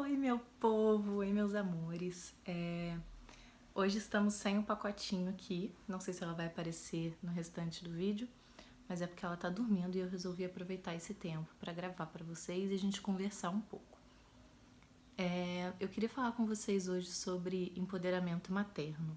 Oi, meu povo, oi, meus amores. Hoje estamos sem um pacotinho aqui. Não sei se ela vai aparecer no restante do vídeo, mas é porque ela tá dormindo e eu resolvi aproveitar esse tempo para gravar para vocês e a gente conversar um pouco. Eu queria falar com vocês hoje sobre empoderamento materno.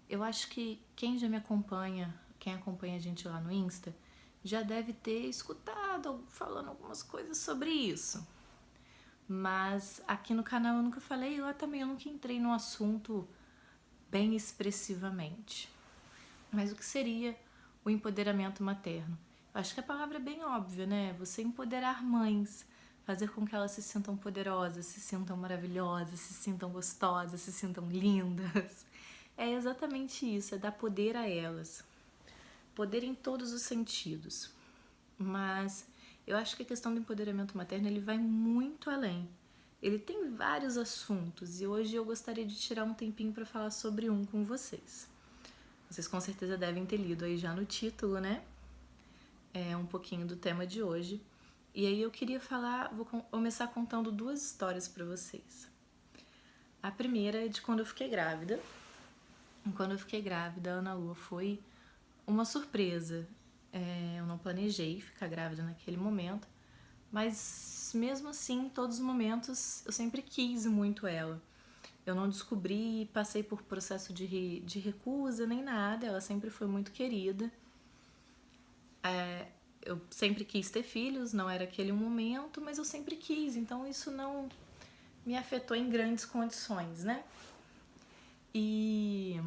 Eu acho que quem já me acompanha, quem acompanha a gente lá no Insta, já deve ter escutado falando algumas coisas sobre isso. Mas aqui no canal eu nunca falei, lá também eu nunca entrei no assunto bem expressivamente. Mas o que seria o empoderamento materno? Eu acho que a palavra é bem óbvia, né? Você empoderar mães, fazer com que elas se sintam poderosas, se sintam maravilhosas, se sintam gostosas, se sintam lindas. É exatamente isso, é dar poder a elas. Poder em todos os sentidos. Mas eu acho que a questão do empoderamento materno ele vai muito além. Ele tem vários assuntos e hoje eu gostaria de tirar um tempinho para falar sobre um com vocês. Vocês com certeza devem ter lido aí já no título, né? É um pouquinho do tema de hoje. E aí eu queria vou começar contando duas histórias para vocês. A primeira é de quando eu fiquei grávida. Quando eu fiquei grávida, a Ana Lua foi uma surpresa. Eu não planejei ficar grávida naquele momento, mas mesmo assim, em todos os momentos, eu sempre quis muito ela. Eu não descobri, passei por processo de recusa nem nada, ela sempre foi muito querida. Eu sempre quis ter filhos, não era aquele momento, mas eu sempre quis, então isso não me afetou em grandes condições, né? E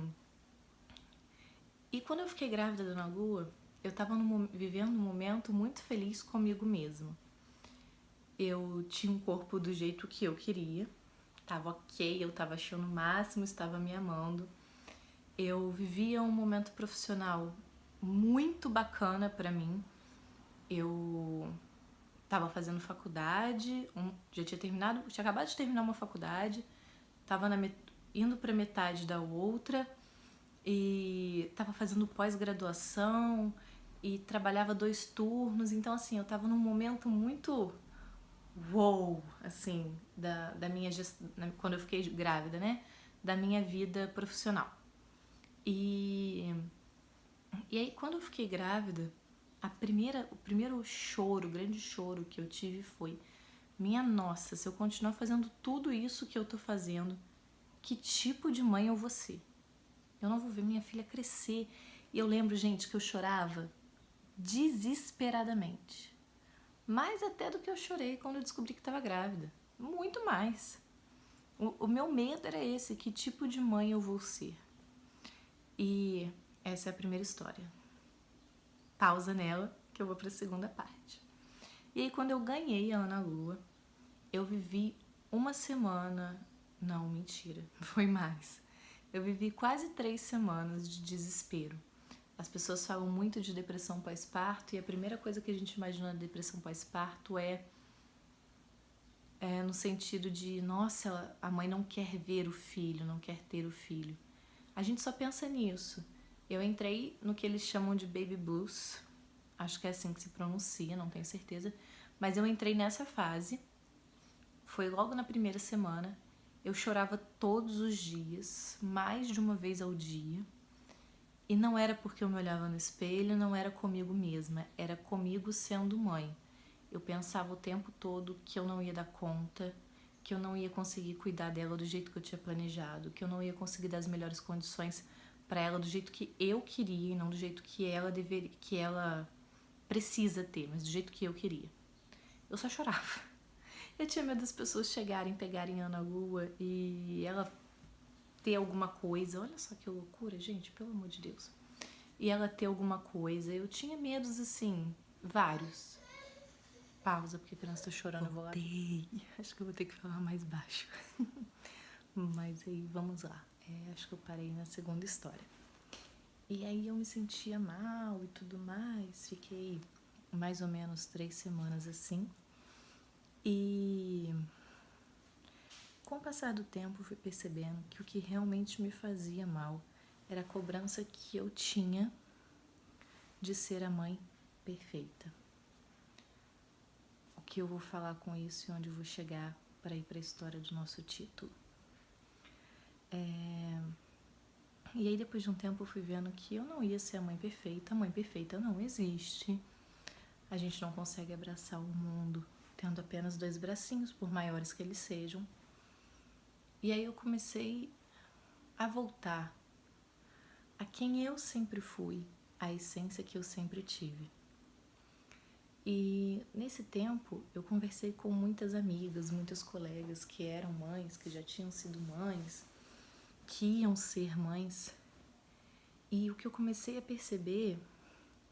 quando eu fiquei grávida da Ana Lua, eu tava vivendo um momento muito feliz comigo mesma. Eu tinha um corpo do jeito que eu queria, tava ok, eu tava achando o máximo, estava me amando. Eu vivia um momento profissional muito bacana pra mim. Eu tava fazendo faculdade, já tinha terminado, tinha acabado de terminar uma faculdade, tava indo pra metade da outra e tava fazendo pós-graduação e trabalhava 2 turnos, então assim, eu tava num momento muito assim, da minha quando eu fiquei grávida, né? Da minha vida profissional. E aí quando eu fiquei grávida, o primeiro choro, o grande choro que eu tive foi: minha nossa, se eu continuar fazendo tudo isso que eu tô fazendo, que tipo de mãe eu vou ser? Eu não vou ver minha filha crescer. E eu lembro, gente, que eu chorava desesperadamente. Mais até do que eu chorei quando eu descobri que estava grávida. Muito mais. O meu medo era esse, que tipo de mãe eu vou ser? E essa é a primeira história. Pausa nela, que eu vou para a segunda parte. E aí quando eu ganhei a Ana Lua, eu vivi uma semana... Não, mentira, foi mais. Eu vivi quase 3 semanas de desespero. As pessoas falam muito de depressão pós-parto e a primeira coisa que a gente imagina na depressão pós-parto é no sentido de, nossa, a mãe não quer ver o filho, não quer ter o filho. A gente só pensa nisso. Eu entrei no que eles chamam de baby blues, acho que é assim que se pronuncia, não tenho certeza, mas eu entrei nessa fase, foi logo na primeira semana, eu chorava todos os dias, mais de uma vez ao dia, e não era porque eu me olhava no espelho, não era comigo mesma, era comigo sendo mãe. Eu pensava o tempo todo que eu não ia dar conta, que eu não ia conseguir cuidar dela do jeito que eu tinha planejado, que eu não ia conseguir dar as melhores condições para ela do jeito que eu queria e não do jeito que ela precisa ter, mas do jeito que eu queria. Eu só chorava. Eu tinha medo das pessoas chegarem, pegarem a Ana Lua e ela ter alguma coisa. Olha só que loucura, gente, pelo amor de Deus. E ela ter alguma coisa. Eu tinha medos, assim, vários. Pausa, porque a criança tá chorando. Voltei. Eu vou lá. Acho que eu vou ter que falar mais baixo. Mas aí, vamos lá. Acho que eu parei na segunda história. E aí eu me sentia mal e tudo mais. Fiquei mais ou menos 3 semanas assim. E com o passar do tempo fui percebendo que o que realmente me fazia mal era a cobrança que eu tinha de ser a mãe perfeita. O que eu vou falar com isso e onde eu vou chegar para ir para a história do nosso título. E aí depois de um tempo eu fui vendo que eu não ia ser a mãe perfeita não existe. A gente não consegue abraçar o mundo tendo apenas 2 bracinhos, por maiores que eles sejam. E aí eu comecei a voltar a quem eu sempre fui, a essência que eu sempre tive. E nesse tempo eu conversei com muitas amigas, muitas colegas que eram mães, que já tinham sido mães, que iam ser mães. E o que eu comecei a perceber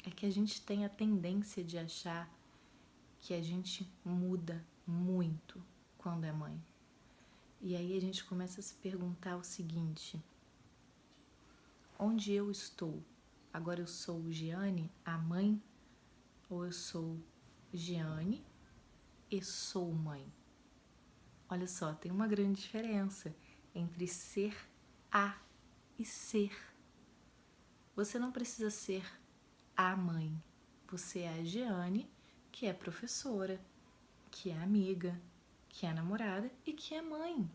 é que a gente tem a tendência de achar que a gente muda muito quando é mãe. E aí a gente começa a se perguntar o seguinte: onde eu estou? Agora eu sou Giane, a mãe, ou eu sou Giane e sou mãe? Olha só, tem uma grande diferença entre ser a e ser. Você não precisa ser a mãe. Você é a Giane, que é professora, que é amiga, que é namorada e que é mãe.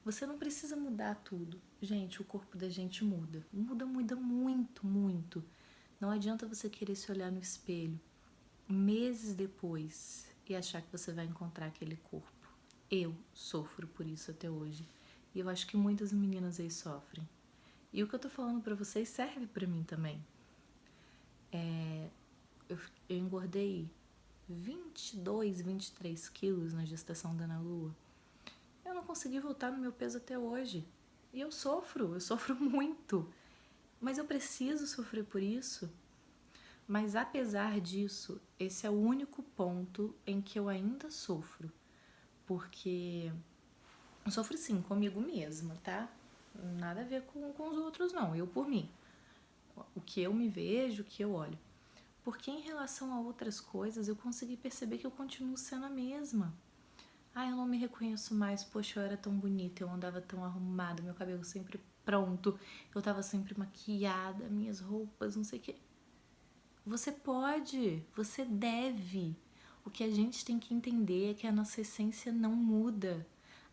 Você não precisa mudar tudo. Gente, o corpo da gente muda. Muda muito, muito. Não adianta você querer se olhar no espelho meses depois e achar que você vai encontrar aquele corpo. Eu sofro por isso até hoje. E eu acho que muitas meninas aí sofrem. E o que eu tô falando pra vocês serve pra mim também. Eu engordei 22, 23 quilos na gestação da Ana Lua. Eu não consegui voltar no meu peso até hoje. E eu sofro muito. Mas eu preciso sofrer por isso. Mas apesar disso, esse é o único ponto em que eu ainda sofro. Porque eu sofro sim comigo mesma, tá? Nada a ver com os outros não, eu por mim. O que eu me vejo, o que eu olho. Porque em relação a outras coisas, eu consegui perceber que eu continuo sendo a mesma. Eu não me reconheço mais, poxa, eu era tão bonita, eu andava tão arrumada, meu cabelo sempre pronto, eu tava sempre maquiada, minhas roupas, não sei o quê. Você pode, você deve. O que a gente tem que entender é que a nossa essência não muda.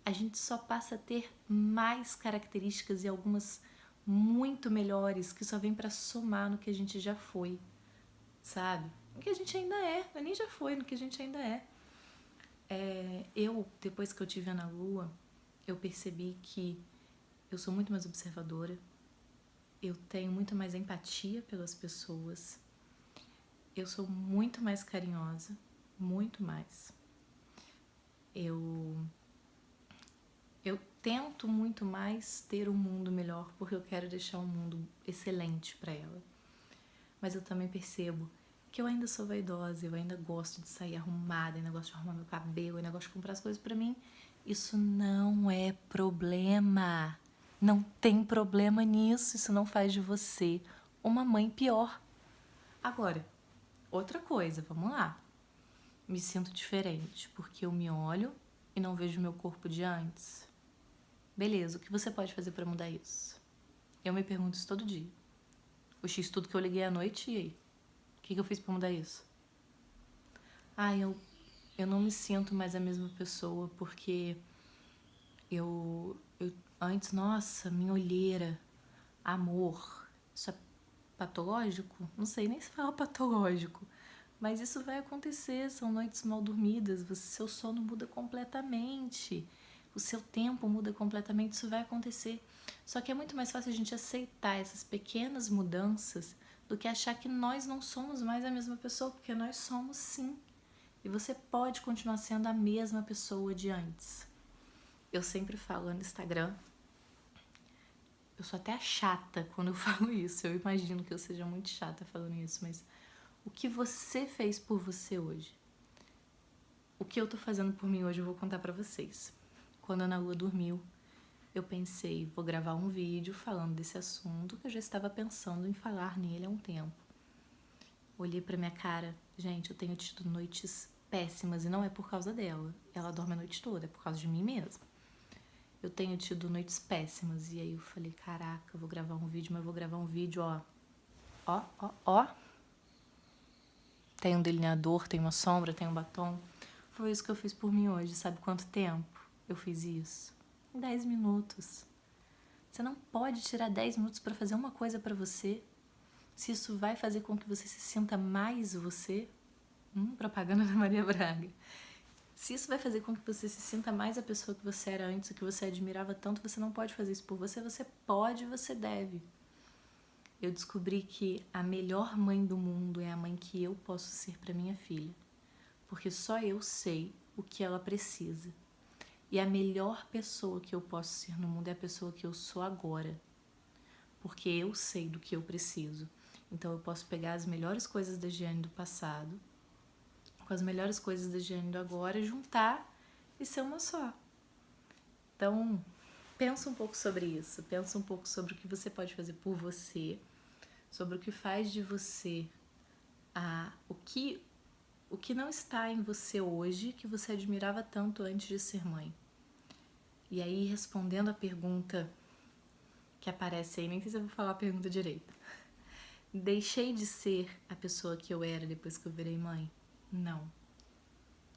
A gente só passa a ter mais características e algumas muito melhores que só vem pra somar no que a gente já foi, sabe? No que a gente ainda é, nem já foi, no que a gente ainda é. Depois que eu tive a Ana Lua, eu percebi que eu sou muito mais observadora, eu tenho muito mais empatia pelas pessoas, eu sou muito mais carinhosa, muito mais. Eu tento muito mais ter um mundo melhor porque eu quero deixar um mundo excelente para ela. Mas eu também percebo que eu ainda sou vaidosa, eu ainda gosto de sair arrumada, ainda gosto de arrumar meu cabelo, ainda gosto de comprar as coisas pra mim. Isso não é problema. Não tem problema nisso, isso não faz de você uma mãe pior. Agora, outra coisa, vamos lá. Me sinto diferente porque eu me olho e não vejo meu corpo de antes. Beleza, o que você pode fazer pra mudar isso? Eu me pergunto isso todo dia. O X-Tudo que eu liguei à noite, e aí? O que eu fiz pra mudar isso? Eu não me sinto mais a mesma pessoa porque eu antes, nossa, minha olheira, amor, isso é patológico? Não sei nem se fala patológico, mas isso vai acontecer, são noites mal dormidas, seu sono muda completamente, o seu tempo muda completamente, isso vai acontecer. Só que é muito mais fácil a gente aceitar essas pequenas mudanças do que achar que nós não somos mais a mesma pessoa, porque nós somos sim. E você pode continuar sendo a mesma pessoa de antes. Eu sempre falo no Instagram, eu sou até chata quando eu falo isso, eu imagino que eu seja muito chata falando isso, mas o que você fez por você hoje? O que eu tô fazendo por mim hoje eu vou contar pra vocês. Quando a Ana Lua dormiu, eu pensei, vou gravar um vídeo falando desse assunto que eu já estava pensando em falar nele há um tempo. Olhei pra minha cara, gente, eu tenho tido noites péssimas e não é por causa dela. Ela dorme a noite toda, é por causa de mim mesma. Eu tenho tido noites péssimas e aí eu falei, caraca, eu vou gravar um vídeo, mas eu vou gravar um vídeo, ó. Tem um delineador, tem uma sombra, tem um batom. Foi isso que eu fiz por mim hoje. Sabe quanto tempo eu fiz isso? 10 minutos. Você não pode tirar 10 minutos para fazer uma coisa para você. Se isso vai fazer com que você se sinta mais você. Propaganda da Maria Braga. Se isso vai fazer com que você se sinta mais a pessoa que você era antes, que você admirava tanto, você não pode fazer isso por você. Você pode, você deve. Eu descobri que a melhor mãe do mundo é a mãe que eu posso ser para minha filha. Porque só eu sei o que ela precisa. E a melhor pessoa que eu posso ser no mundo é a pessoa que eu sou agora. Porque eu sei do que eu preciso. Então eu posso pegar as melhores coisas da Giane do passado, com as melhores coisas da Giane do agora, juntar e ser uma só. Então, pensa um pouco sobre isso. Pensa um pouco sobre o que você pode fazer por você, sobre o que faz de você o que não está em você hoje, que você admirava tanto antes de ser mãe. E aí, respondendo a pergunta que aparece aí, nem sei se eu vou falar a pergunta direito. Deixei de ser a pessoa que eu era depois que eu virei mãe? Não.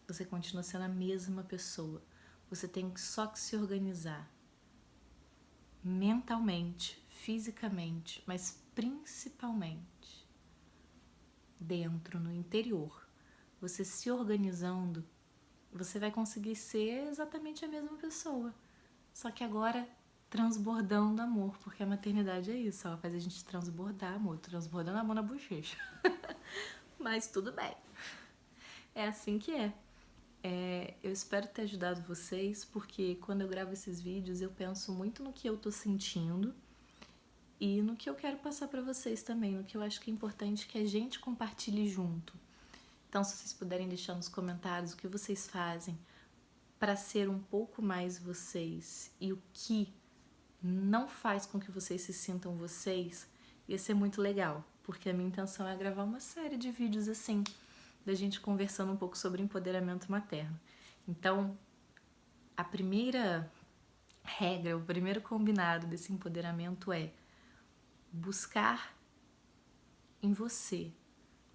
Você continua sendo a mesma pessoa. Você tem só que se organizar. Mentalmente, fisicamente, mas principalmente dentro, no interior. Você se organizando, você vai conseguir ser exatamente a mesma pessoa. Só que agora transbordando amor, porque a maternidade é isso, ela faz a gente transbordar amor, transbordando amor na bochecha. Mas tudo bem. É assim que é. Eu espero ter ajudado vocês, porque quando eu gravo esses vídeos eu penso muito no que eu tô sentindo e no que eu quero passar pra vocês também, no que eu acho que é importante que a gente compartilhe junto. Então, se vocês puderem deixar nos comentários o que vocês fazem para ser um pouco mais vocês e o que não faz com que vocês se sintam vocês, ia ser muito legal, porque a minha intenção é gravar uma série de vídeos assim, da gente conversando um pouco sobre empoderamento materno. Então, a primeira regra, o primeiro combinado desse empoderamento é buscar em você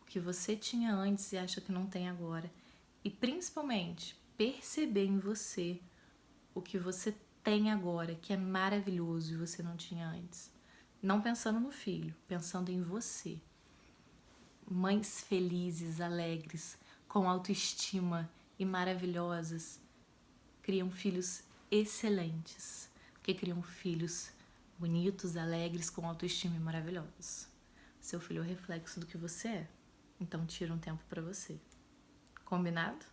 o que você tinha antes e acha que não tem agora, e principalmente perceber em você o que você tem agora, que é maravilhoso e você não tinha antes. Não pensando no filho, pensando em você. Mães felizes, alegres, com autoestima e maravilhosas criam filhos excelentes, porque criam filhos bonitos, alegres, com autoestima e maravilhosos. Seu filho é o reflexo do que você é, então tira um tempo pra você. Combinado?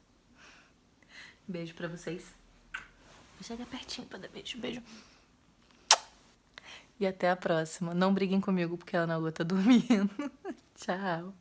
Beijo pra vocês. Vou chegar pertinho pra dar beijo. Beijo. E até a próxima. Não briguem comigo porque a Ana Lu tá dormindo. Tchau.